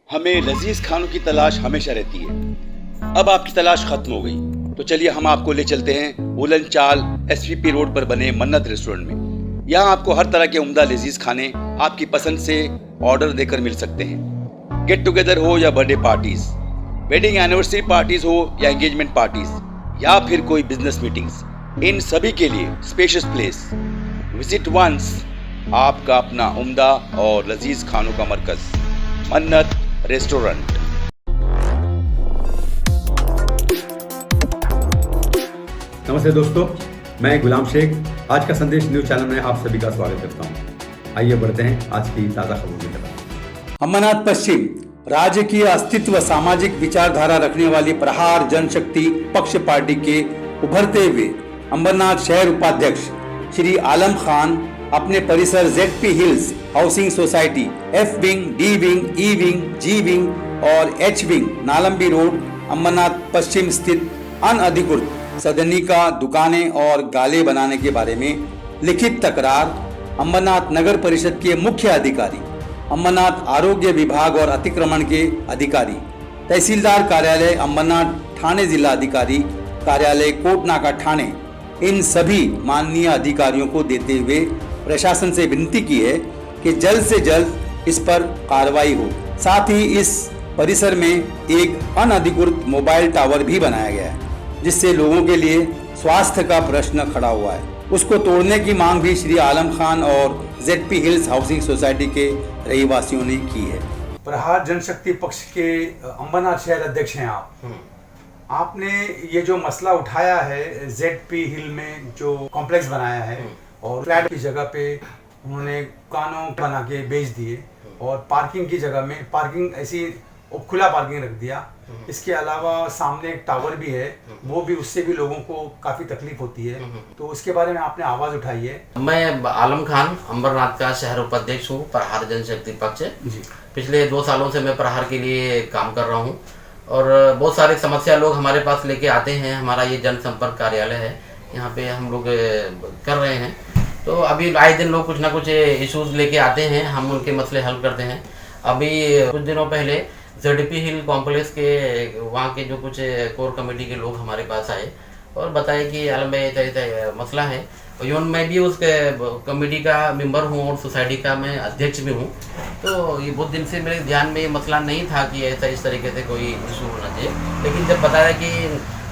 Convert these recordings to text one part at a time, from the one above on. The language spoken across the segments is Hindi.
हमें लजीज खानों की तलाश हमेशा रहती है। अब आपकी तलाश खत्म हो गई तो चलिए हम आपको ले चलते हैं उलन चाल एसवीपी रोड पर बने मन्नत रेस्टोरेंट में। यहाँ आपको हर तरह के उम्दा लजीज खाने आपकी पसंद से ऑर्डर देकर मिल सकते हैं। गेट टुगेदर हो या birthday parties, wedding anniversary parties हो या एंगेजमेंट पार्टीज या फिर कोई बिजनेस मीटिंग्स, इन सभी के लिए स्पेशियस प्लेस विजिट वंस, आपका अपना उम्दा और लजीज खानों का मरकज मन्नत रेस्टोरेंट। नमस्ते दोस्तों, मैं गुलाम शेख आज का संदेश न्यूज चैनल में आप सभी का स्वागत करता हूं। आइए बढ़ते हैं आज की ताज़ा खबरों की तरफ। अंबरनाथ पश्चिम राज्य की अस्तित्व सामाजिक विचारधारा रखने वाली प्रहार जनशक्ति पक्ष पार्टी के उभरते हुए अंबरनाथ शहर उपाध्यक्ष श्री आलम खान अपने परिसर ZP hills housing society F wing, D wing, E wing, G wing और H विंग नालंबी रोड अंबरनाथ पश्चिम स्थित अनअधिकृत सदनिका दुकानें और गाले बनाने के बारे में लिखित तकरार अंबरनाथ नगर परिषद के मुख्य अधिकारी, अंबरनाथ आरोग्य विभाग और अतिक्रमण के अधिकारी, तहसीलदार कार्यालय अंबरनाथ, थाने जिला अधिकारी कार्यालय कोटनाका थाने, इन सभी माननीय अधिकारियों को देते हुए प्रशासन से विनती की है कि जल्द से जल्द इस पर कार्रवाई हो। साथ ही इस परिसर में एक अनधिकृत मोबाइल टावर भी बनाया गया है जिससे लोगों के लिए स्वास्थ्य का प्रश्न खड़ा हुआ है। उसको तोड़ने की मांग भी श्री आलम खान और ZP हिल्स हाउसिंग सोसाइटी के रहवासियों ने की है। प्रहार जनशक्ति पक्ष के अंबरनाथ शहर अध्यक्ष हैं आप। आपने ये जो मसला उठाया है ZP हिल में जो कॉम्प्लेक्स बनाया है और फ्लैट की जगह पे उन्होंने दुकानों बना के बेच दिए और पार्किंग की जगह में पार्किंग ऐसी खुला पार्किंग रख दिया। इसके अलावा सामने एक टावर भी है, वो भी उससे भी लोगों को काफ़ी तकलीफ होती है, तो उसके बारे में आपने आवाज़ उठाई है। मैं आलम खान अंबरनाथ का शहर उपाध्यक्ष हूँ प्रहार जनशक्ति पक्ष। पिछले 2 सालों से मैं प्रहार के लिए काम कर रहा हूँ और बहुत सारे समस्या लोग हमारे पास लेके आते हैं। हमारा ये जनसंपर्क कार्यालय है, यहाँ पे हम लोग कर रहे हैं। तो अभी आए दिन लोग कुछ ना कुछ इश्यूज लेके आते हैं, हम उनके मसले हल करते हैं। अभी कुछ दिनों पहले ZP हिल कॉम्प्लेक्स के वहाँ के जो कुछ कोर कमेटी के लोग हमारे पास आए और बताए कि आलम भाई ऐसा मसला है। और यून मैं भी उस कमेटी का मेंबर हूँ और सोसाइटी का मैं अध्यक्ष भी हूँ। तो ये बहुत दिन से मेरे ध्यान में ये मसला नहीं था कि ऐसा इस तरीके से कोई इशू होना चाहिए, लेकिन जब बताया कि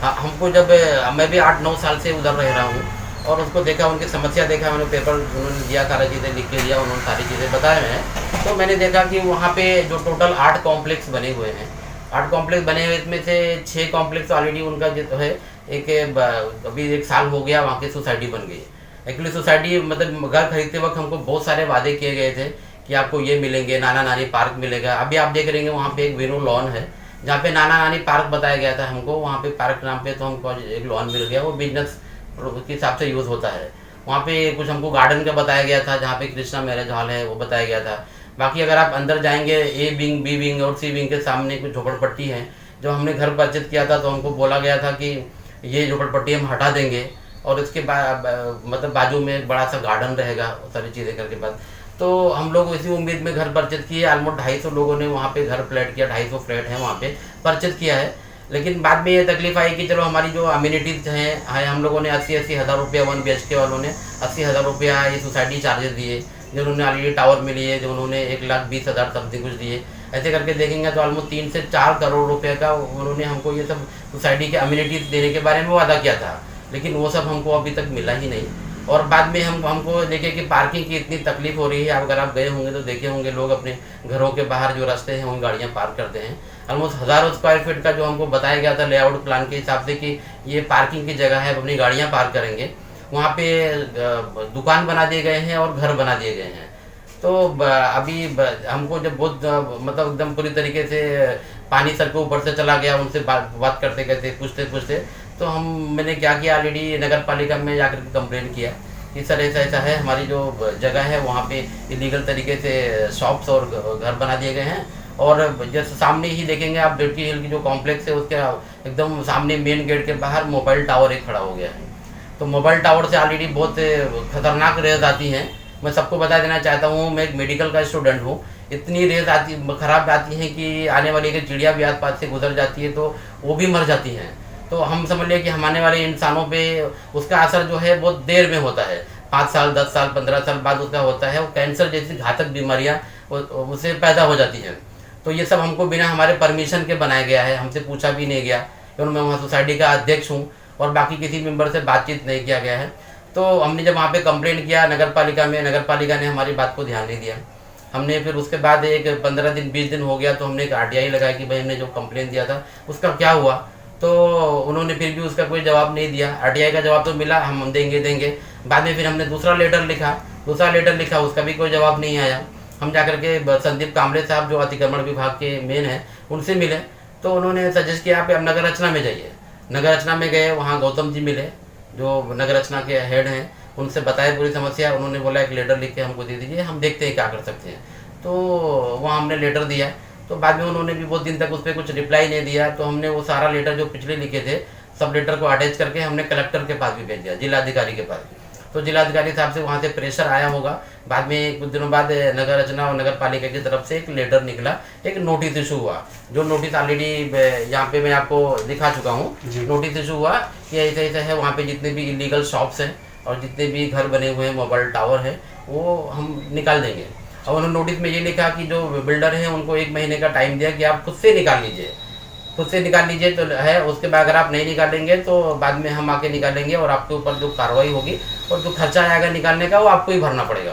हमको, जब मैं भी 8-9 साल से उधर रह रहा हूँ और उसको देखा, उनकी समस्या देखा, मैंने पेपर उन्होंने दिया, सारी चीज़ें लिख के दिया, उन्होंने सारी चीज़ें बताए हैं। तो मैंने देखा कि वहाँ पे जो टोटल 8 कॉम्प्लेक्स बने हुए हैं, 8 कॉम्प्लेक्स बने हुए, इसमें से 6 कॉम्प्लेक्स ऑलरेडी उनका जो है अभी 1 साल हो गया वहाँ की सोसाइटी बन गई। एक्चुअली सोसाइटी मतलब घर खरीदते वक्त हमको बहुत सारे वादे किए गए थे कि आपको ये मिलेंगे, नाना नानी पार्क मिलेगा। अभी आप देख रहे हैं वहाँ पे एक वेन्यू लॉन है जहाँ पे नाना नानी पार्क बताया गया था हमको, वहाँ पे पार्क नाम पे तो हमको एक लॉन मिल गया, वो बिजनेस के हिसाब से यूज़ होता है। वहाँ पे कुछ हमको गार्डन का बताया गया था जहाँ पे कृष्णा मैरिज हॉल है वो बताया गया था। बाकी अगर आप अंदर जाएंगे A विंग, B विंग और C विंग के सामने कुछ झोपड़पट्टी है। जब हमने घर परचेज किया था तो हमको बोला गया था कि ये झोपड़पट्टी हम हटा देंगे और इसके मतलब बाजू में एक बड़ा सा गार्डन रहेगा, सारी चीज़ें करके बाद। तो हम लोग इसी उम्मीद में घर परचेज किए। ऑलमोस्ट 250 लोगों ने वहाँ पे घर फ्लैट किया, 250 फ्लैट है वहाँ पे परचेज किया है। लेकिन बाद में ये तकलीफ आई कि चलो हमारी जो अम्यूनिटीज हैं, हम लोगों ने 80-80 हज़ार रुपया 1 BHK वालों ने 80 हज़ार रुपया ये सोसाइटी चार्जेस दिए, जिन्होंने ऑलरेडी टावर में लिए, जो उन्होंने 1,20,000 समथिंग कुछ दिए। ऐसे करके देखेंगे तो ऑलमोस्ट 3 से 4 करोड़ रुपये का उन्होंने हमको ये सब सोसाइटी के अम्यूनिटीज देने के बारे में वादा किया था, लेकिन वो सब हमको अभी तक मिला ही नहीं। और बाद में हमको देखे कि पार्किंग की इतनी तकलीफ हो रही है। अगर आप गए होंगे तो देखे होंगे लोग अपने घरों के बाहर जो रास्ते हैं उन गाड़ियाँ पार्क करते हैं। ऑलमोस्ट 1000 स्क्वायर फीट का जो हमको बताया गया था लेआउट प्लान के हिसाब से कि ये पार्किंग की जगह है, अपनी गाड़ियाँ पार्क करेंगे, वहाँ पे दुकान बना दिए गए हैं और घर बना दिए गए हैं। तो अभी हमको जब बहुत मतलब एकदम पूरी तरीके से पानी सर के ऊपर से चला गया, उनसे बात करते करते पूछते तो मैंने क्या किया, ऑलरेडी नगर पालिका में जाकर के कंप्लेन किया कि सर ऐसा है, हमारी जो जगह है वहाँ पे इलीगल तरीके से शॉप्स और घर बना दिए गए हैं। और जैसे सामने ही देखेंगे आप ZP हिल की जो कॉम्प्लेक्स है उसके एकदम सामने मेन गेट के बाहर मोबाइल टावर एक खड़ा हो गया है। तो मोबाइल टावर से ऑलरेडी बहुत खतरनाक रेज आती हैं। मैं सबको बता देना चाहता हूँ, मैं एक मेडिकल का स्टूडेंट हूँ। इतनी रेत आती खराब आती है कि आने वाली अगर चिड़िया भी आसपास से गुजर जाती है तो वो भी मर जाती हैं। तो हम समझ लिए कि हमारे वाले इंसानों पे उसका असर जो है बहुत देर में होता है, 5 साल 10 साल 15 साल बाद उसका होता है। वो कैंसर जैसी घातक बीमारियाँ उससे पैदा हो जाती हैं। तो ये सब हमको बिना हमारे परमिशन के बनाया गया है, हमसे पूछा भी नहीं गया। क्योंकि मैं वहाँ सोसाइटी का अध्यक्ष हूँ और बाकी किसी मेंबर से बातचीत नहीं किया गया है। तो हमने जब वहाँ पे कंप्लेंट किया नगर पालिका में, नगर पालिका ने हमारी बात को ध्यान नहीं दिया। हमने फिर उसके बाद एक 15 दिन 20 दिन हो गया तो हमने एक RTI लगाया कि भाई हमने जो कंप्लेंट दिया था उसका क्या हुआ। तो उन्होंने फिर भी उसका कोई जवाब नहीं दिया। RTI का जवाब तो मिला हम देंगे। बाद में फिर हमने दूसरा लेटर लिखा, उसका भी कोई जवाब नहीं आया। हम जाकर के संदीप कामरे साहब जो अतिक्रमण विभाग के मेन हैं उनसे मिले, तो उन्होंने सजेस्ट किया आप नगर रचना में जाइए। नगर रचना में गए, वहाँ गौतम जी मिले जो नगर रचना के हेड हैं, उनसे बताए पूरी समस्या। उन्होंने बोला एक लेटर लिख के हमको दे दीजिए, हम देखते हैं क्या कर सकते हैं। तो वहाँ हमने लेटर दिया, तो बाद में उन्होंने भी बहुत दिन तक उस पर कुछ रिप्लाई नहीं दिया। तो हमने वो सारा लेटर जो पिछले लिखे थे सब लेटर को अटैच करके हमने कलेक्टर के पास भी भेज दिया, जिलाधिकारी के पास भी। तो जिलाधिकारी साहब से वहाँ से प्रेशर आया होगा। बाद में कुछ दिनों बाद नगर रचना और नगर पालिका की तरफ से एक लेटर निकला, एक नोटिस इशू हुआ। जो नोटिस ऑलरेडी यहाँ पे मैं आपको दिखा चुका हूँ। नोटिस इशू हुआ कि ऐसा ऐसा है, वहाँ पे जितने भी इलीगल शॉप्स हैं और जितने भी घर बने हुए हैं, मोबाइल टावर है, वो हम निकाल देंगे। और उन्होंने नोटिस में ये लिखा कि जो बिल्डर हैं उनको 1 महीने का टाइम दिया कि आप खुद से निकाल लीजिए तो है। उसके बाद अगर आप नहीं निकालेंगे तो बाद में हम आके निकालेंगे और आपके ऊपर जो कार्रवाई होगी और जो खर्चा आएगा निकालने का वो आपको ही भरना पड़ेगा।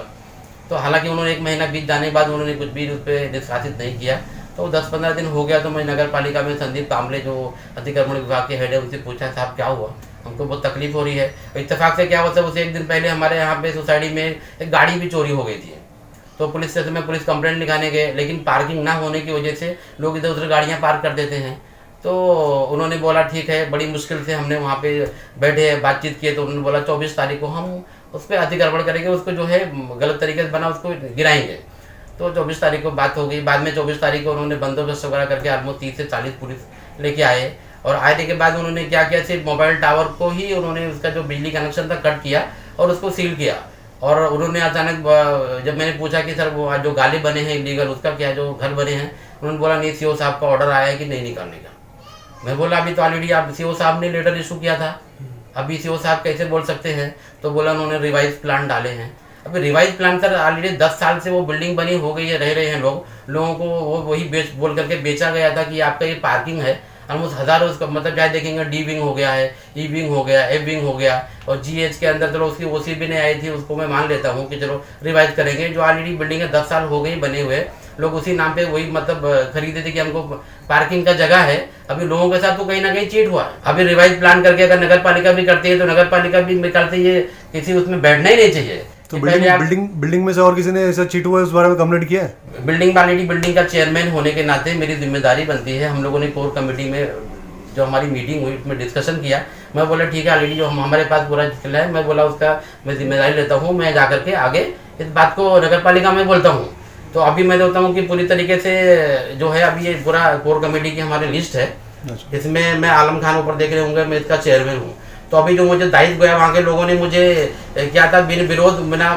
तो हालांकि उन्होंने 1 महीना बीत जाने के बाद उन्होंने कुछ भी उस पर निष्कासित नहीं किया। तो 10-15 दिन हो गया तो मैं नगर पालिका में संदीप कामरे जो अतिक्रमण विभाग के हेड है उनसे पूछा साहब क्या हुआ, हमको बहुत तकलीफ हो रही है। इत्तेफाक से क्या हुआ, उसे 1 दिन पहले हमारे यहाँ पे सोसाइटी में एक गाड़ी भी चोरी हो गई थी। तो पुलिस स्टेशन में पुलिस कंप्लेंट लिखाने गए, लेकिन पार्किंग ना होने की वजह से लोग इधर उधर गाड़ियाँ पार्क कर देते हैं। तो उन्होंने बोला ठीक है, बड़ी मुश्किल से हमने वहाँ पे बैठे बातचीत किए। तो उन्होंने बोला 24 तारीख को हम उस पर अतिक्रमण करेंगे, उसको जो है गलत तरीके से बना उसको गिराएंगे। तो 24 तारीख को बात हो गई। बाद में 24 तारीख को उन्होंने बंदोबस्त वगैरह करके ऑलमोस्ट 30 से 40 पुलिस लेके आए। और आने के बाद उन्होंने क्या किया, सिर्फ मोबाइल टावर को ही उन्होंने उसका जो बिजली कनेक्शन था कट किया और उसको सील किया। और उन्होंने अचानक जब मैंने पूछा कि सर वो जो गाले बने हैं इलीगल उसका क्या, जो घर बने हैं, उन्होंने बोला नहीं CO साहब का ऑर्डर आया है कि नहीं निकालने का। मैं बोला अभी तो ऑलरेडी आप CO साहब ने लेटर इशू किया था, अभी CO साहब कैसे बोल सकते हैं। तो बोला उन्होंने रिवाइज प्लान डाले हैं। अभी रिवाइज प्लान सर ऑलरेडी 10 साल से वो बिल्डिंग बनी हो गई है, रह रहे हैं लोगों को वो वही बोल करके बेचा गया था कि आपका ये पार्किंग है। ऑलमोस्ट हज़ारों उसका मतलब चाहे देखेंगे D विंग हो गया है, E विंग हो गया, F विंग हो गया और GH के अंदर चलो उसकी OC भी नहीं आई थी, उसको मैं मान लेता हूँ कि चलो रिवाइज करेंगे। जो ऑलरेडी बिल्डिंग है 10 साल हो गई बने हुए, लोग उसी नाम पे वही मतलब खरीदे थे कि हमको पार्किंग का जगह है। अभी लोगों के साथ तो कहीं ना कहीं चीट हुआ है। अभी रिवाइज प्लान करके अगर नगर पालिका भी करती है तो नगर पालिका भी निकालती है, किसी उसमें बैठना ही नहीं चाहिए। तो बिल्डिंग में से और किसी ने ऐसा चीट हुआ है उस बारे में कंप्लेंट किया है? बिल्डिंग का चेयरमैन होने के नाते मेरी जिम्मेदारी बनती है। हम लोगों ने कोर कमेटी में जो हमारी मीटिंग हुई उसमें डिस्कशन किया। मैं बोला ठीक है ऑलरेडी जो हमारे पास पूरा चला है, मैं बोला उसका मैं जिम्मेदारी लेता हूँ, मैं जाकर के आगे इस बात को नगर पालिका में बोलता हूँ। तो अभी मैं देखता हूँ कि पूरी तरीके से जो है अभी ये पूरा कोर कमेटी की हमारी लिस्ट है, इसमें मैं आलम खान ऊपर देख रहे होंगे, मैं इसका चेयरमैन हूँ। तो अभी जो मुझे दायित्व गया वहाँ के लोगों ने मुझे क्या था बिन विरोध बिना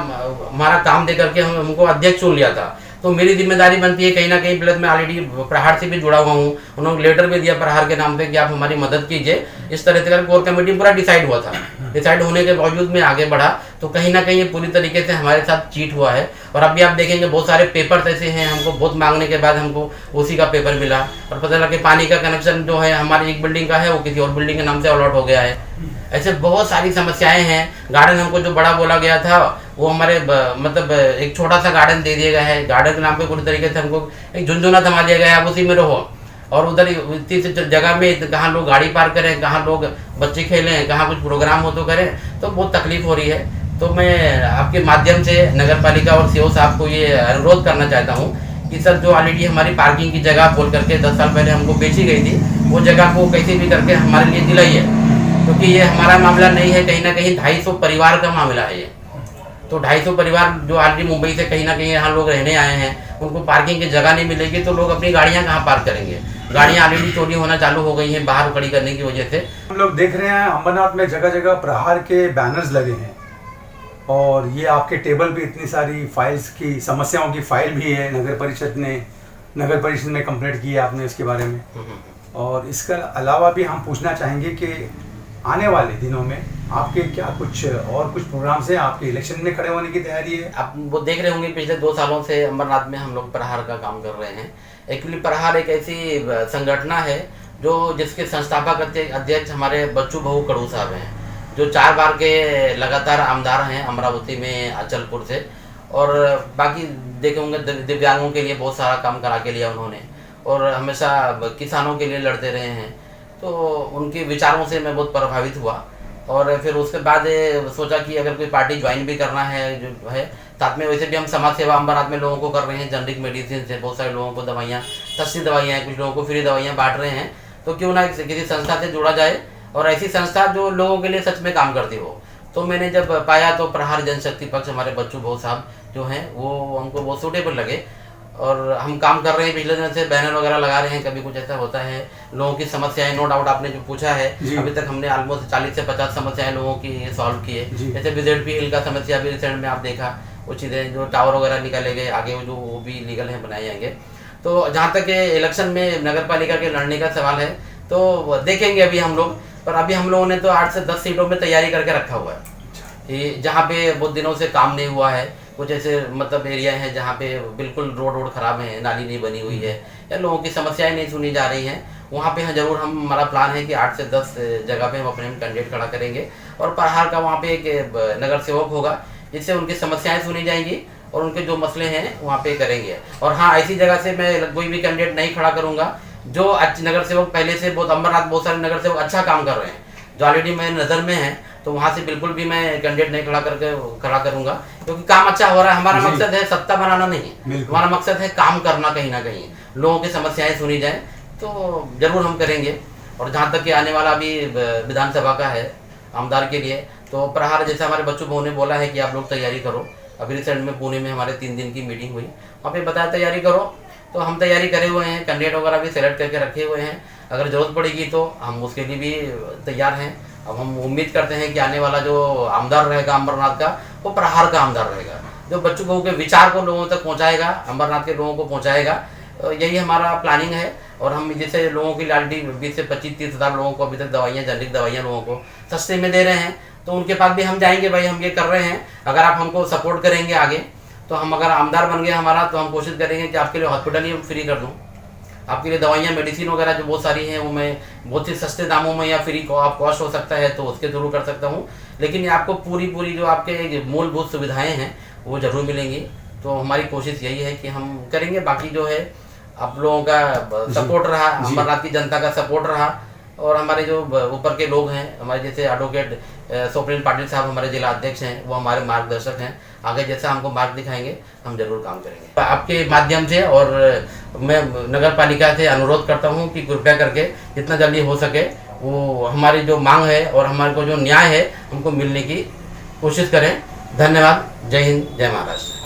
हमारा काम दे करके हमको अध्यक्ष चुन लिया था। तो मेरी जिम्मेदारी बनती है कहीं ना कहीं, प्लस मैं ऑलरेडी प्रहार से भी जुड़ा हुआ हूँ। उन्होंने लेटर भी दिया प्रहार के नाम पे कि आप हमारी मदद कीजिए। इस तरह से कोर कमेटी पूरा डिसाइड हुआ था। डिसाइड होने के बावजूद मैं आगे बढ़ा तो कहीं ना कहीं ये पूरी तरीके से हमारे साथ चीट हुआ है। और अभी आप देखेंगे बहुत सारे पेपर्स ऐसे हैं, हमको बहुत मांगने के बाद हमको उसी का पेपर मिला और पता लगा कि पानी का कनेक्शन जो है हमारी एक बिल्डिंग का है वो किसी और बिल्डिंग के नाम से अलॉट हो गया है। ऐसे बहुत सारी समस्याएं हैं। गार्डन हमको जो बड़ा बोला गया था वो हमारे मतलब एक छोटा सा गार्डन दे दिया गया है। गार्डन के नाम पे पूरी तरीके से हमको एक झुंझुना थमा दिया गया है, आप उसी में रहो। और उधर इतनी जगह में कहाँ लोग गाड़ी पार्क करें, कहाँ लोग बच्चे खेलें, कहाँ कुछ प्रोग्राम हो तो करें, तो बहुत तकलीफ हो रही है। तो मैं आपके माध्यम से नगर पालिका और CO साहब को ये अनुरोध करना चाहता हूँ कि सर जो ऑलरेडी हमारी पार्किंग की जगह बोल करके 10 साल पहले हमको बेची गई थी, वो जगह को कैसे भी करके हमारे लिए दिलाइए, क्योंकि ये हमारा मामला नहीं है, कहीं ना कहीं 250 परिवार का मामला है ये। तो 250 परिवार जो ऑलरेडी मुंबई से कहीं ना कहीं यहाँ लोग रहने आए हैं, उनको पार्किंग की जगह नहीं मिलेगी तो लोग अपनी गाड़ियाँ कहाँ पार्क करेंगे। गाड़ियाँ ऑलरेडी चोरी होना चालू हो गई हैं बाहर खड़ी करने की वजह से। हम लोग देख रहे हैं अंबरनाथ में जगह जगह प्रहार के बैनर्स लगे हैं और ये आपके टेबल पे इतनी सारी फाइल्स की समस्याओं की फाइल भी है, नगर परिषद में कंप्लेंट की है आपने इसके बारे में। और इसके अलावा भी हम पूछना चाहेंगे कि आने वाले दिनों में आपके क्या कुछ प्रोग्राम्स हैं, आपके इलेक्शन में खड़े होने की तैयारी है? आप वो देख रहे होंगे पिछले 2 सालों से अंबरनाथ में हम लोग प्रहार का काम कर रहे हैं। एक्चुअली प्रहार एक ऐसी संगठन है जो जिसके संस्थापक अध्यक्ष हमारे बच्चू भाऊ कड़ू साहब हैं, जो 4 बार के लगातार आमदार हैं अमरावती में अचलपुर से। और बाकी देखे होंगे दिव्यांगों के लिए बहुत सारा काम करा के लिया उन्होंने, और हमेशा किसानों के लिए लड़ते रहे हैं। तो उनके विचारों से मैं बहुत प्रभावित हुआ, और फिर उसके बाद सोचा कि अगर कोई पार्टी ज्वाइन भी करना है जो है साथ में। वैसे भी हम समाज सेवा अंबरनाथ में लोगों को कर रहे हैं, जेनरिक मेडिसिन से बहुत सारे लोगों को दवाइयाँ, सस्ती दवाइयाँ हैं, कुछ लोगों को फ्री दवाइयाँ बांट रहे हैं। तो क्यों ना किसी संस्था से जुड़ा जाए, और ऐसी संस्था जो लोगों के लिए सच में काम करती हो। तो मैंने जब पाया तो प्रहार जनशक्ति पक्ष हमारे बच्चू भाऊ साहब जो हैं वो हमको बहुत सूटेबल लगे, और हम काम कर रहे हैं पिछले दिन से, बैनर वगैरह लगा रहे हैं। कभी कुछ ऐसा होता है लोगों की समस्याएं, नो डाउट आपने जो पूछा है, अभी तक हमने ऑलमोस्ट 40 से 50 समस्याएं लोगों की सॉल्व की है। जैसे ZP हिल का समस्या भी रिसेंट में आप देखा, वो चीज़ें जो टावर वगैरह निकाले गए आगे जो वो भी लीगल है बनाए जाएंगे। तो जहाँ तक इलेक्शन में नगर पालिका के लड़ने का सवाल है तो देखेंगे अभी हम लोग, पर अभी हम लोगों ने तो 8 से 10 सीटों में तैयारी करके रखा हुआ है कि जहाँ पे बहुत दिनों से काम नहीं हुआ है, कुछ ऐसे मतलब एरिया है जहाँ पे बिल्कुल रोड खराब है, नाली नहीं बनी हुई है, या लोगों की समस्याएं नहीं सुनी जा रही हैं, वहाँ पे जरूर हमारा प्लान है कि 8 से 10 जगह पे हम अपने कैंडिडेट खड़ा करेंगे। और प्रहार का वहाँ पे एक नगर सेवक होगा जिससे उनकी समस्याएं सुनी जाएंगी और उनके जो मसले हैं वहाँ पे करेंगे। और हाँ, ऐसी जगह से मैं कोई भी कैंडिडेट नहीं खड़ा करूँगा जो नगर सेवक पहले से बहुत अंबरनाथ बहुत सारे नगर सेवक अच्छा काम कर रहे हैं, जो ऑलरेडी मेरे नज़र में है, तो वहाँ से बिल्कुल भी मैं कैंडिडेट नहीं खड़ा करूंगा, क्योंकि काम अच्छा हो रहा है। हमारा मकसद है सत्ता बनाना नहीं है, हमारा मकसद है काम करना, कहीं ना कहीं लोगों की समस्याएं सुनी जाए, तो जरूर हम करेंगे। और जहाँ तक कि आने वाला अभी विधानसभा का है आमदार के लिए, तो प्रहार जैसे हमारे बच्चू भाऊ ने बोला है कि आप लोग तैयारी करो। अभी रिसेंट में पुणे में हमारे 3 दिन की मीटिंग हुई, वहाँ पे बताया तैयारी करो, तो हम तैयारी करे हुए हैं, कैंडिडेट वगैरह भी सेलेक्ट करके रखे हुए हैं। अगर जरूरत पड़ेगी तो हम उसके लिए भी तैयार हैं। अब हम उम्मीद करते हैं कि आने वाला जो आमदार रहेगा अंबरनाथ का, वो प्रहार का आमदार रहेगा, जो बच्चू भाऊ के विचार को लोगों तक पहुंचाएगा, अंबरनाथ के लोगों को पहुंचाएगा। यही हमारा प्लानिंग है। और हम जैसे लोगों की ऑलरेडी 20 से 25-30 हज़ार लोगों को अभी तक दवाइयाँ, जेनरिक दवाइयाँ लोगों को सस्ते में दे रहे हैं, तो उनके पास भी हम जाएंगे, भाई हम ये कर रहे हैं, अगर आप हमको सपोर्ट करेंगे आगे, तो हम अगर आमदार बन गए हमारा, तो हम कोशिश करेंगे कि आपके लिए हॉस्पिटल ही हम फ्री कर दूँ, आपके लिए दवाइयाँ, मेडिसिन वगैरह जो बहुत सारी हैं वो मैं बहुत ही सस्ते दामों में या फ्री आप कॉस्ट हो सकता है तो उसके थ्रू कर सकता हूँ। लेकिन आपको पूरी जो आपके मूलभूत सुविधाएं हैं वो जरूर मिलेंगी। तो हमारी कोशिश यही है कि हम करेंगे। बाकी जो है आप लोगों का सपोर्ट रहा, अंबरनाथ की जनता का सपोर्ट रहा, और हमारे जो ऊपर के लोग हैं, हमारे जैसे एडवोकेट स्वप्निल पाटिल साहब हमारे जिला अध्यक्ष हैं, वो हमारे मार्गदर्शक हैं। आगे जैसा हमको मार्ग दिखाएंगे हम जरूर काम करेंगे आपके माध्यम से। और मैं नगर पालिका से अनुरोध करता हूँ कि कृपया करके जितना जल्दी हो सके वो हमारी जो मांग है और हमारे को जो न्याय है हमको मिलने की कोशिश करें। धन्यवाद। जय हिंद, जय महाराष्ट्र।